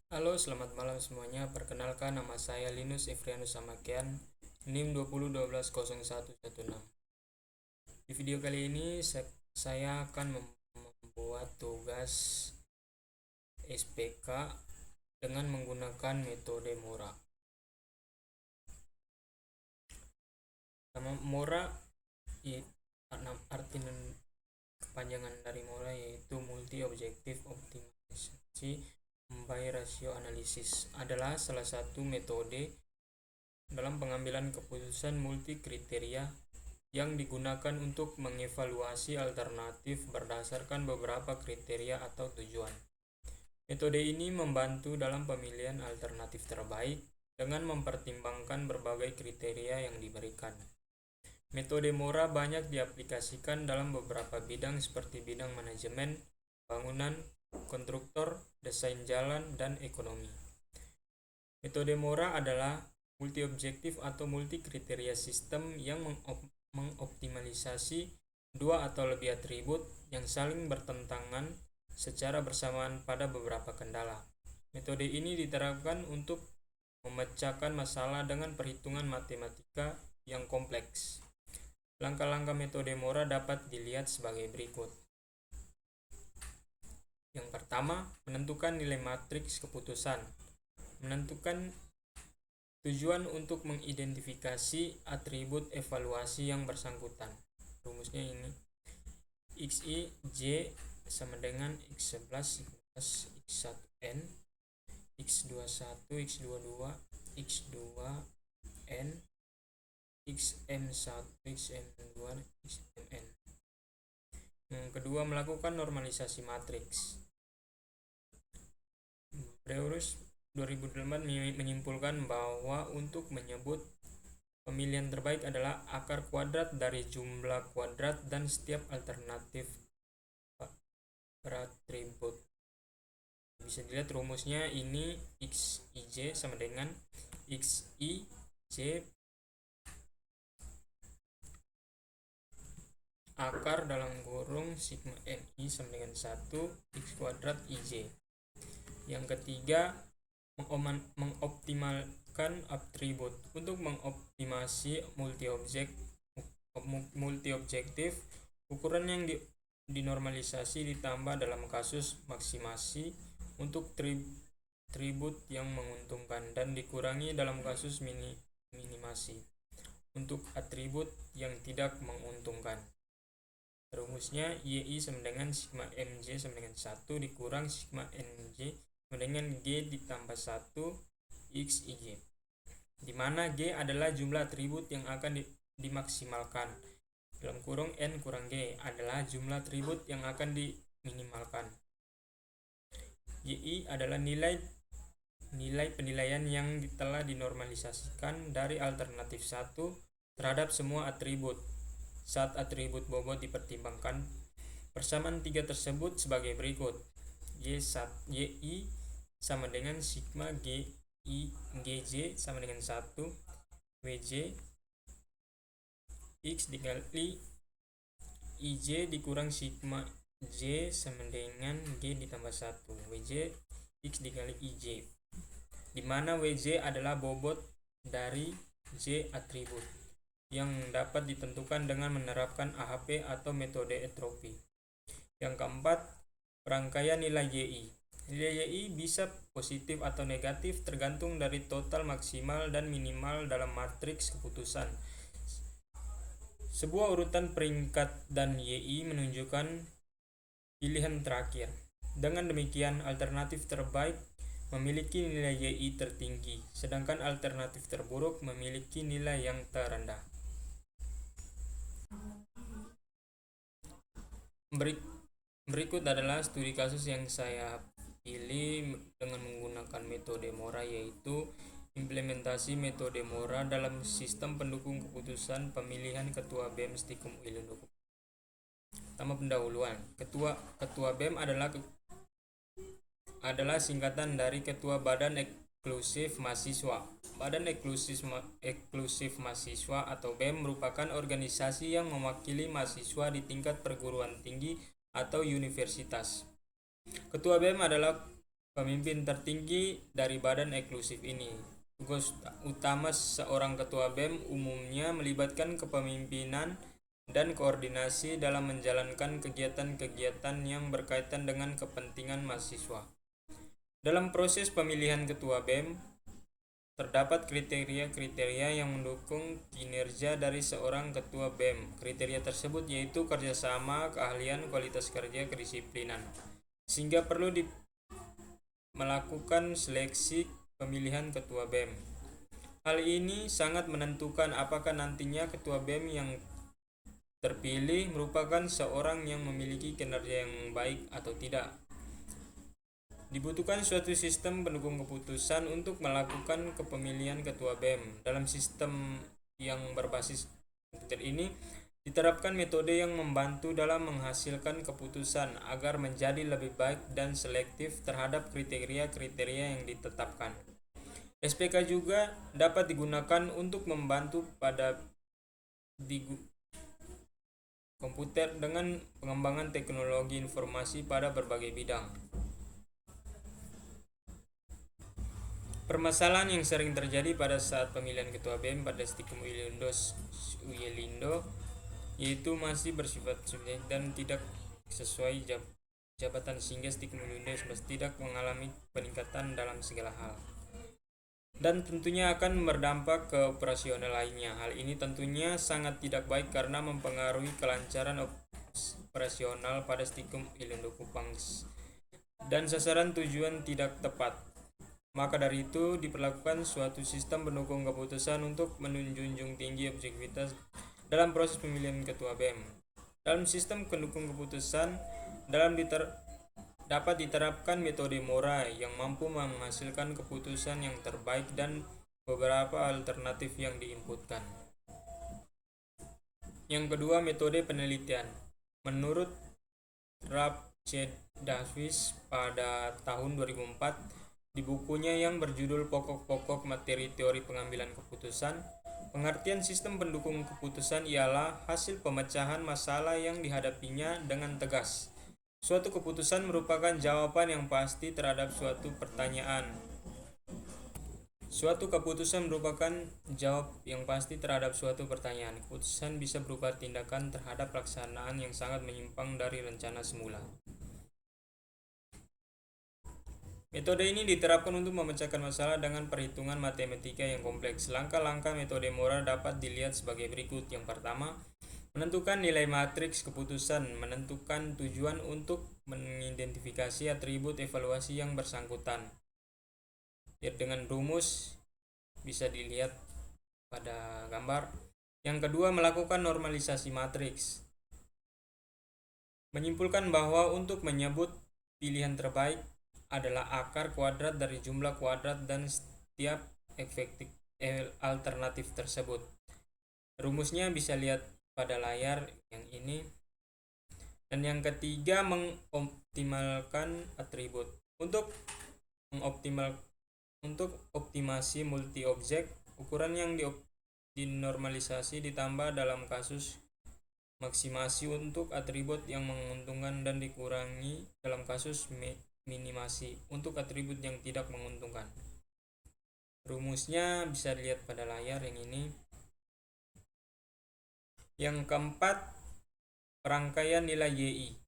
Halo, selamat malam semuanya. Perkenalkan, nama saya Linus Efrianus Samakian, NIM 20120116. Di video kali ini saya akan membuat tugas SPK dengan menggunakan metode Mora. Nama Mora, arti kepanjangan dari Mora yaitu Multi Objective Optimization by Ratio Analysis, adalah salah satu metode dalam pengambilan keputusan multi kriteria yang digunakan untuk mengevaluasi alternatif berdasarkan beberapa kriteria atau tujuan. Metode ini membantu dalam pemilihan alternatif terbaik dengan mempertimbangkan berbagai kriteria yang diberikan. Metode Mora banyak diaplikasikan dalam beberapa bidang seperti bidang manajemen, bangunan, konstruktor, desain jalan, dan ekonomi. Metode Mora adalah multi-objektif atau multi-kriteria sistem yang mengoptimalisasi dua atau lebih atribut yang saling bertentangan secara bersamaan pada beberapa kendala. Metode ini diterapkan untuk memecahkan masalah dengan perhitungan matematika yang kompleks. Langkah-langkah metode Mora dapat dilihat sebagai berikut. Yang pertama, menentukan nilai matriks keputusan. Menentukan tujuan untuk mengidentifikasi atribut evaluasi yang bersangkutan. Rumusnya ini: xi j sama dengan x11 plus x1n, x21, x22, x2n, xm1, xm2, xmn. Yang kedua, melakukan normalisasi matriks. Breurus 2008 menyimpulkan bahwa untuk menyebut pemilihan terbaik adalah akar kuadrat dari jumlah kuadrat dan setiap alternatif beratribut. Bisa dilihat rumusnya ini: xij sama dengan xij akar dalam kurung sigma mi sama dengan 1 x kuadrat ij. Yang ketiga, mengoptimalkan atribut. Untuk mengoptimasi multi-objektif, ukuran yang dinormalisasi ditambah dalam kasus maksimasi untuk atribut yang menguntungkan dan dikurangi dalam kasus minimasi untuk atribut yang tidak menguntungkan. Rumusnya yi sama dengan sigma mj sama dengan 1 dikurang sigma nj sama dengan g ditambah 1 xij, di mana g adalah jumlah atribut yang akan dimaksimalkan, dalam kurung n kurang g adalah jumlah atribut yang akan diminimalkan. yi adalah nilai penilaian yang telah dinormalisasikan dari alternatif 1 terhadap semua atribut. Saat atribut bobot dipertimbangkan, persamaan tiga tersebut sebagai berikut: yi sama dengan sigma gj sama dengan 1 wj x dikali ij dikurang sigma j sama dengan g ditambah 1 wj x dikali ij, di mana wj adalah bobot dari j atribut yang dapat ditentukan dengan menerapkan AHP atau metode entropi. Yang keempat, rangkaian nilai yi. Nilai yi bisa positif atau negatif tergantung dari total maksimal dan minimal dalam matriks keputusan. Sebuah urutan peringkat dan yi menunjukkan pilihan terakhir. Dengan demikian, alternatif terbaik memiliki nilai yi tertinggi, sedangkan alternatif terburuk memiliki nilai yang terendah. Berikut adalah studi kasus yang saya pilih dengan menggunakan metode Mora, yaitu implementasi metode Mora dalam sistem pendukung keputusan pemilihan ketua BEM Stikum Ilundu. Pertama, pendahuluan. Ketua BEM adalah singkatan dari Ketua Badan Eksklusif Mahasiswa. Badan Eksklusif Mahasiswa atau BEM merupakan organisasi yang mewakili mahasiswa di tingkat perguruan tinggi atau universitas. Ketua BEM adalah pemimpin tertinggi dari badan eksklusif ini. Tugas utama seorang ketua BEM umumnya melibatkan kepemimpinan dan koordinasi dalam menjalankan kegiatan-kegiatan yang berkaitan dengan kepentingan mahasiswa. Dalam proses pemilihan ketua BEM, terdapat kriteria-kriteria yang mendukung kinerja dari seorang ketua BEM. Kriteria tersebut yaitu kerjasama, keahlian, kualitas kerja, kedisiplinan. Sehingga perlu melakukan seleksi pemilihan ketua BEM. Hal ini sangat menentukan apakah nantinya ketua BEM yang terpilih merupakan seorang yang memiliki kinerja yang baik atau tidak. Dibutuhkan suatu sistem pendukung keputusan untuk melakukan kepemilihan ketua BEM. Dalam sistem yang berbasis komputer ini, diterapkan metode yang membantu dalam menghasilkan keputusan agar menjadi lebih baik dan selektif terhadap kriteria-kriteria yang ditetapkan. SPK juga dapat digunakan untuk membantu pada komputer dengan pengembangan teknologi informasi pada berbagai bidang. Permasalahan yang sering terjadi pada saat pemilihan ketua BEM pada Stikum Uyelindo yaitu masih bersifat subjektif dan tidak sesuai jabatan, sehingga Stikum Uyelindo tidak mengalami peningkatan dalam segala hal dan tentunya akan berdampak ke operasional lainnya. Hal ini tentunya sangat tidak baik karena mempengaruhi kelancaran operasional pada Stikum Uyelindo Kupang dan sasaran tujuan tidak tepat. Maka dari itu diperlakukan suatu sistem pendukung keputusan untuk menjunjung tinggi objektivitas dalam proses pemilihan ketua BEM. Dalam sistem pendukung keputusan dapat diterapkan metode Mora yang mampu menghasilkan keputusan yang terbaik dan beberapa alternatif yang diinputkan. Yang kedua, metode penelitian. Menurut Ralph C. Davis pada tahun 2004 di bukunya yang berjudul Pokok-pokok Materi Teori Pengambilan Keputusan, pengertian sistem pendukung keputusan ialah hasil pemecahan masalah yang dihadapinya dengan tegas. Suatu keputusan merupakan jawaban yang pasti terhadap suatu pertanyaan. Suatu keputusan merupakan jawab yang pasti terhadap suatu pertanyaan. Keputusan bisa berupa tindakan terhadap pelaksanaan yang sangat menyimpang dari rencana semula. Metode ini diterapkan untuk memecahkan masalah dengan perhitungan matematika yang kompleks. Langkah-langkah metode Mora dapat dilihat sebagai berikut. Yang pertama, menentukan nilai matriks keputusan, menentukan tujuan untuk mengidentifikasi atribut evaluasi yang bersangkutan. Dengan rumus bisa dilihat pada gambar. Yang kedua, melakukan normalisasi matriks. Menyimpulkan bahwa untuk menyebut pilihan terbaik adalah akar kuadrat dari jumlah kuadrat dan setiap efektif alternatif tersebut. Rumusnya bisa lihat pada layar yang ini. Dan yang ketiga, mengoptimalkan atribut. Untuk optimasi multi objek, ukuran yang dinormalisasi ditambah dalam kasus maksimasi untuk atribut yang menguntungkan dan dikurangi dalam kasus minimasi untuk atribut yang tidak menguntungkan. Rumusnya bisa dilihat pada layar yang ini. Yang keempat, perangkaian nilai YI.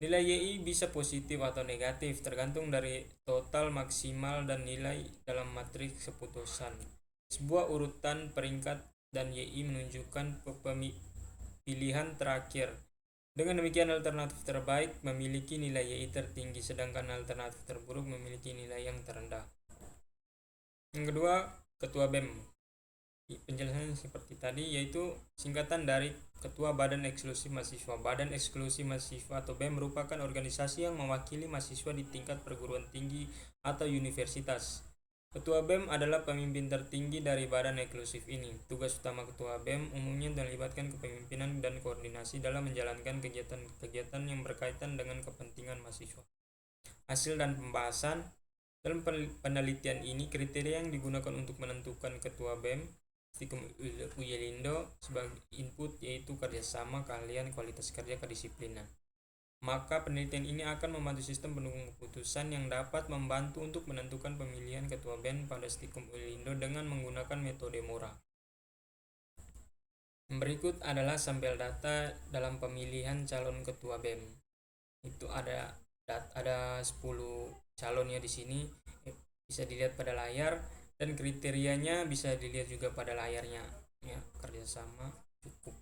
Nilai YI bisa positif atau negatif tergantung dari total, maksimal, dan nilai dalam matriks keputusan. Sebuah urutan peringkat dan YI menunjukkan pilihan terakhir. Dengan demikian, alternatif terbaik memiliki nilai YI tertinggi, sedangkan alternatif terburuk memiliki nilai yang terendah. Yang kedua, Ketua BEM. Penjelasannya seperti tadi, yaitu singkatan dari Ketua Badan Eksklusif Mahasiswa. Badan Eksklusif Mahasiswa atau BEM merupakan organisasi yang mewakili mahasiswa di tingkat perguruan tinggi atau universitas. Ketua BEM adalah pemimpin tertinggi dari badan eksklusif ini. Tugas utama Ketua BEM umumnya melibatkan kepemimpinan dan koordinasi dalam menjalankan kegiatan-kegiatan yang berkaitan dengan kepentingan mahasiswa. Hasil dan pembahasan. Dalam penelitian ini, kriteria yang digunakan untuk menentukan Ketua BEM Stikum Uyelindo sebagai input yaitu kerjasama, keahlian, kualitas kerja, kedisiplinan. Maka penelitian ini akan membantu sistem pendukung keputusan yang dapat membantu untuk menentukan pemilihan ketua BEM pada Stikom Ulindo dengan menggunakan metode Mora. Berikut adalah sampel data dalam pemilihan calon ketua BEM. Itu ada 10 calon ya di sini, bisa dilihat pada layar, dan kriterianya bisa dilihat juga pada layarnya ya. Kerjasama cukup,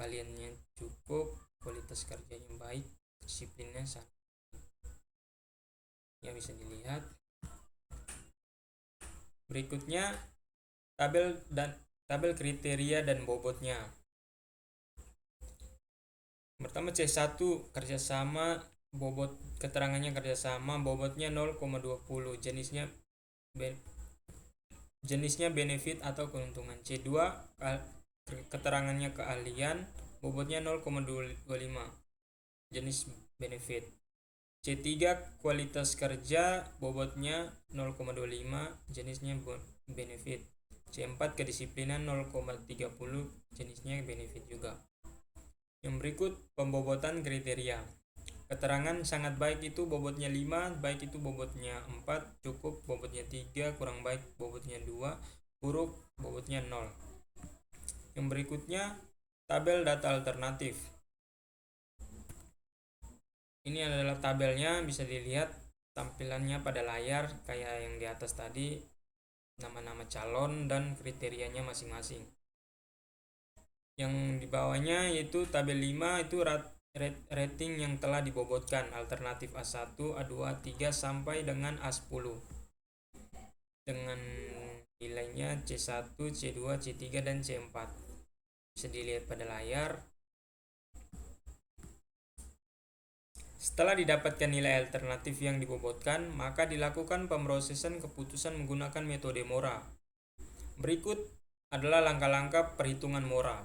kaliannya cukup, kualitas kerjanya baik, disiplinnya sangat ya, bisa dilihat. Berikutnya tabel kriteria dan bobotnya. Pertama C1 kerjasama, bobot keterangannya kerjasama, bobotnya 0,20, jenisnya benefit atau keuntungan. C2 keterangannya keahlian, bobotnya 0,25, jenis benefit. C3 kualitas kerja, bobotnya 0,25, jenisnya benefit. C4 kedisiplinan 0,30, jenisnya benefit juga. Yang berikut pembobotan kriteria. Keterangan sangat baik itu bobotnya 5, baik itu bobotnya 4, cukup bobotnya 3, kurang baik bobotnya 2, buruk bobotnya 0. Yang berikutnya tabel data alternatif. Ini adalah tabelnya, bisa dilihat tampilannya pada layar kayak yang di atas tadi, nama-nama calon dan kriterianya masing-masing. Yang di bawahnya yaitu tabel 5 itu rating yang telah dibobotkan, alternatif A1, A2, A3 sampai dengan A10 dengan nilainya C1, C2, C3 dan C4. Bisa dilihat pada layar. Setelah didapatkan nilai alternatif yang dibobotkan, maka dilakukan pemrosesan keputusan menggunakan metode Mora. Berikut adalah langkah-langkah perhitungan Mora.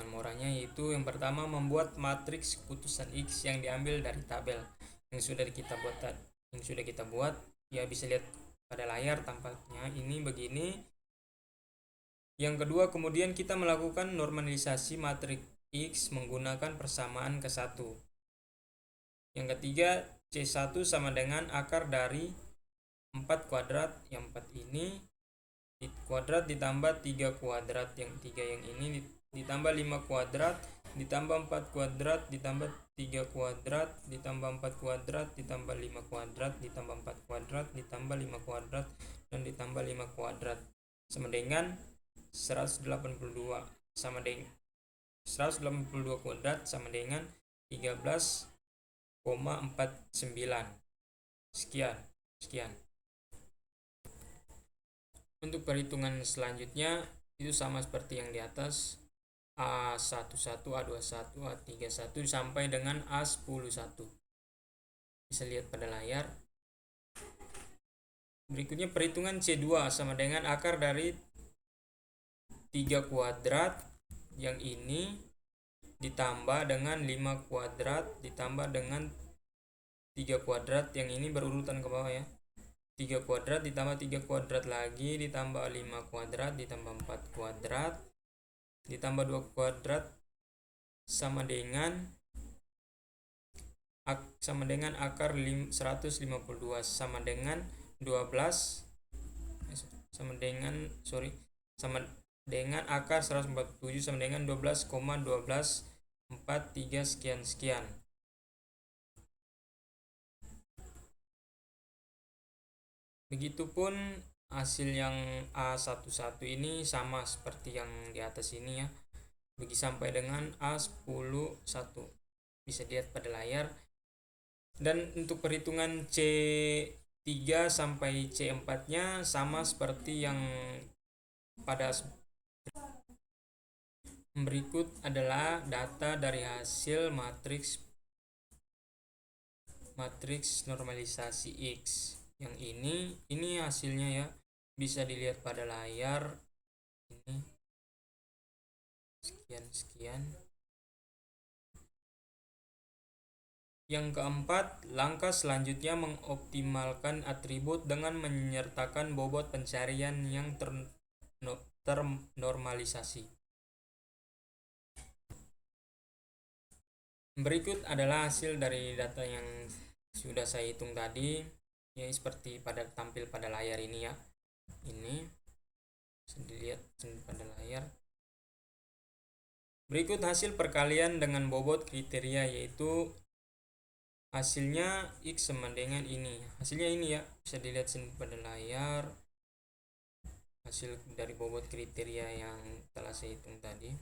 Moranya, yaitu yang pertama membuat matriks keputusan X yang diambil dari tabel yang sudah kita buat ya, bisa lihat pada layar tampaknya ini begini. Yang kedua, kemudian kita melakukan normalisasi matriks X menggunakan persamaan ke-1. Yang ketiga, C1 sama dengan akar dari 4 kuadrat, yang 4 ini kuadrat ditambah 3 kuadrat, yang 3 yang ini ditambah 5 kuadrat ditambah 4 kuadrat ditambah 3 kuadrat ditambah 4 kuadrat ditambah 5 kuadrat ditambah 4 kuadrat ditambah 5 kuadrat dan ditambah 5 kuadrat sama dengan 182 kuadrat sama dengan 13,49. Sekian. Untuk perhitungan selanjutnya itu sama seperti yang di atas, A11, A21, A31 sampai dengan A11. Bisa lihat pada layar. Berikutnya perhitungan C2 sama dengan akar dari 3 kuadrat yang ini ditambah dengan 5 kuadrat ditambah dengan 3 kuadrat yang ini berurutan ke bawah ya. 3 kuadrat ditambah 3 kuadrat lagi ditambah 5 kuadrat ditambah 4 kuadrat ditambah 2 kuadrat sama dengan akar 152 sama dengan 12 sama dengan akar 147 sama dengan 12,1243 sekian. Begitupun hasil yang A11 ini sama seperti yang di atas ini ya, bagi sampai dengan A11 bisa dilihat pada layar. Dan untuk perhitungan C3 sampai C4 nya sama seperti yang pada berikut adalah data dari hasil matriks normalisasi X. Yang ini hasilnya ya, bisa dilihat pada layar ini. Sekian. Yang keempat, langkah selanjutnya mengoptimalkan atribut dengan menyertakan bobot pencarian yang ternormalisasi. Berikut adalah hasil dari data yang sudah saya hitung tadi, ya seperti tampil pada layar ini ya. Ini bisa dilihat pada layar. Berikut hasil perkalian dengan bobot kriteria, yaitu hasilnya X sama dengan ini. Hasilnya ini ya, bisa dilihat pada layar. Hasil dari bobot kriteria yang telah saya hitung tadi.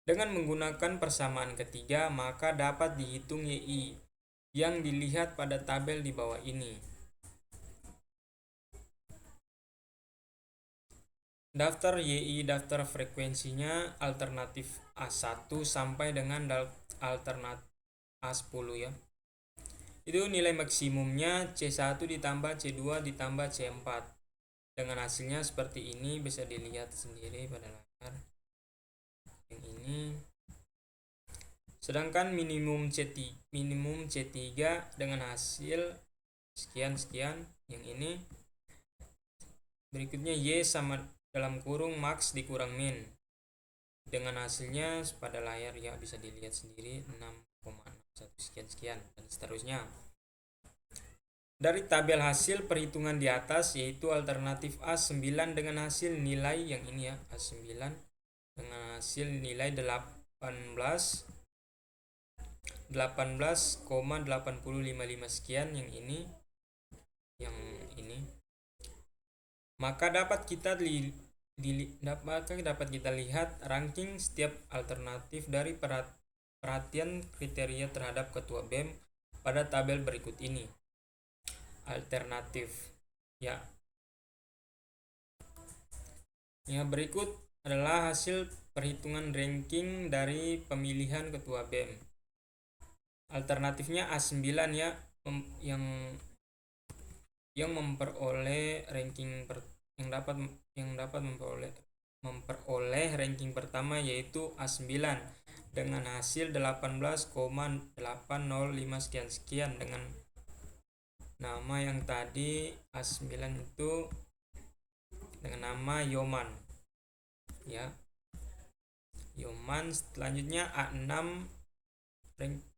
Dengan menggunakan persamaan ketiga, maka dapat dihitung YI yang dilihat pada tabel di bawah ini. Daftar YI, daftar frekuensinya alternatif A1 sampai dengan alternatif A10 ya. Itu nilai maksimumnya C1 ditambah C2 ditambah C4. Dengan hasilnya seperti ini, bisa dilihat sendiri pada layar. Yang ini. Sedangkan minimum C3 dengan hasil sekian yang ini. Berikutnya Y sama dalam kurung max dikurang min. Dengan hasilnya pada layar ya, bisa dilihat sendiri 6,61 sekian dan seterusnya. Dari tabel hasil perhitungan di atas, yaitu alternatif A9 dengan hasil nilai yang ini ya, A9 dengan hasil nilai 18,8055 sekian yang ini, maka dapat kita lihat ranking setiap alternatif dari perhatian kriteria terhadap ketua BEM pada tabel berikut ini. Alternatif ya. Berikut adalah hasil perhitungan ranking dari pemilihan ketua BEM. Alternatifnya A9 ya, yang memperoleh ranking yang dapat memperoleh ranking pertama, yaitu A9 dengan hasil 18,805 sekian dengan nama yang tadi A9 itu dengan nama Yoman ya. Yoman. Selanjutnya A6,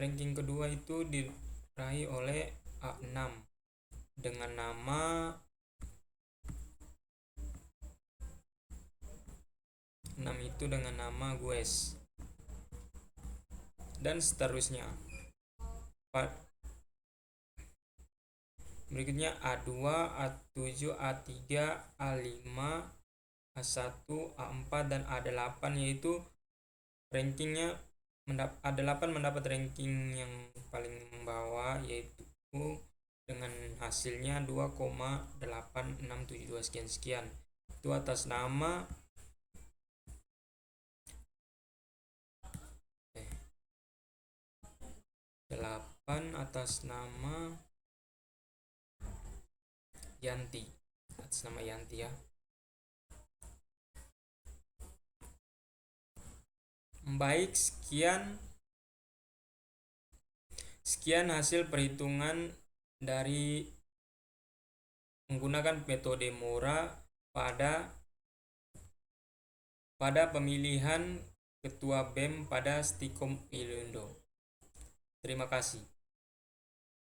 ranking kedua itu diraih oleh A6 dengan nama 6 itu dengan nama Gues dan seterusnya. Berikutnya A2, A7, A3, A5, A1, A4 dan A8, yaitu rankingnya A8 mendapat ranking yang paling bawah, yaitu dengan hasilnya 2,8672 sekian. Itu atas nama atas nama Yanti, ya. Baik, sekian hasil perhitungan dari menggunakan metode Mora pada pemilihan ketua BEM pada Stikom Ilundo. Terima kasih.